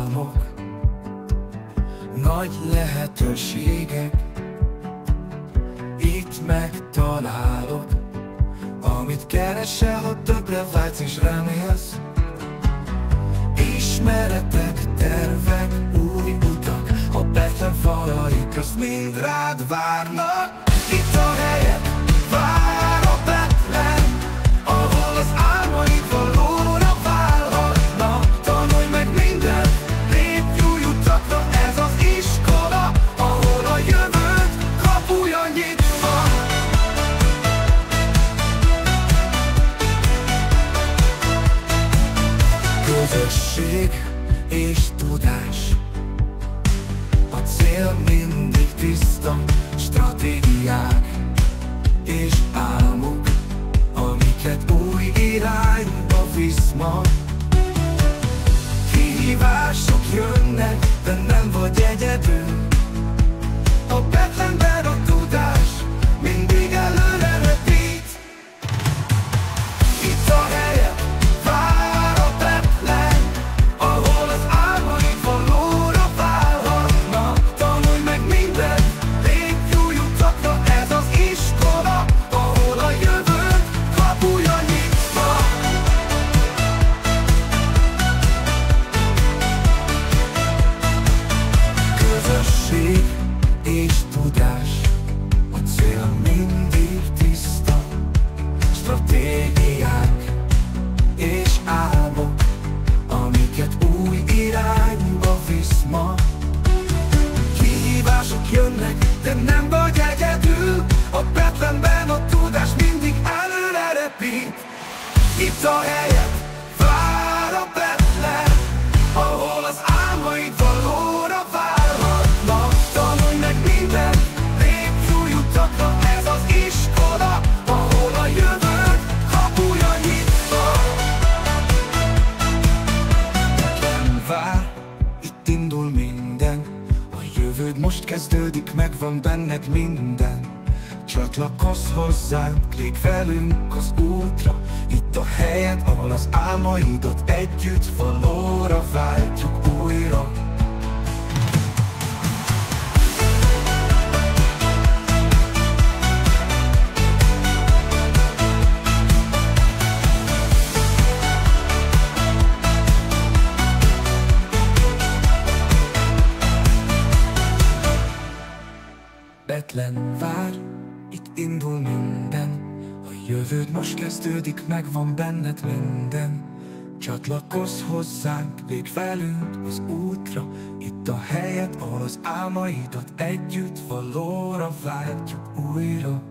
álmok, nagy lehetőségek. Itt megtalálod, amit keresel, ha többre vágysz és remélsz. Ismeretek, tervek, új utak, a Betlen falai közt mind rád várnak. Itt a helyed, vár a Betlen, ahol az álmaid valóra válhatnak. Tanulj meg mindent, lépj új utakra, ez az iskola, ahol a jövőd kapuja nyitva. Közösség és tudás, a cél mindig tiszta. Stratégiák és álmok, amiket új irányba visz ma. Kihívások jönnek, de nem vagy egyedül. A Betlenben a tudás mindig előre repít. Itt a helye, vár a Betlen, ahol az álmaid valóra válhatnak. Tanulj meg mindent, lépj új utakra, ez az iskola, ahol a jövőd kapuja nyitva. Közösség és tudás, a cél mindig tiszta. Stratégiák és álmok, amiket új irányba visz ma. Kihívások jönnek, de nem vagy egyedül. A Betlenben a tudás mindig előre repít. Itt a helyed, vár a Betlen, ahol az álmaid valóra válhatnak. Tanulj meg mindent, lépj új utakra, ez az iskola, ahol a jövőd kapuja nyitva. Betlen vár, itt indul minden. A jövőd most kezdődik, megvan benned minden. Csatlakozz hozzánk, lépj velünk az útra. Itt a helyed, ahol az álmaidat együtt valóra váltjuk újra. Betlen vár, itt indul minden. A jövőd most kezdődik, megvan benned minden. Csatlakozz hozzánk, lépj velünk az útra. Itt a helyed, ahol az álmaidat együtt valóra váltjuk újra.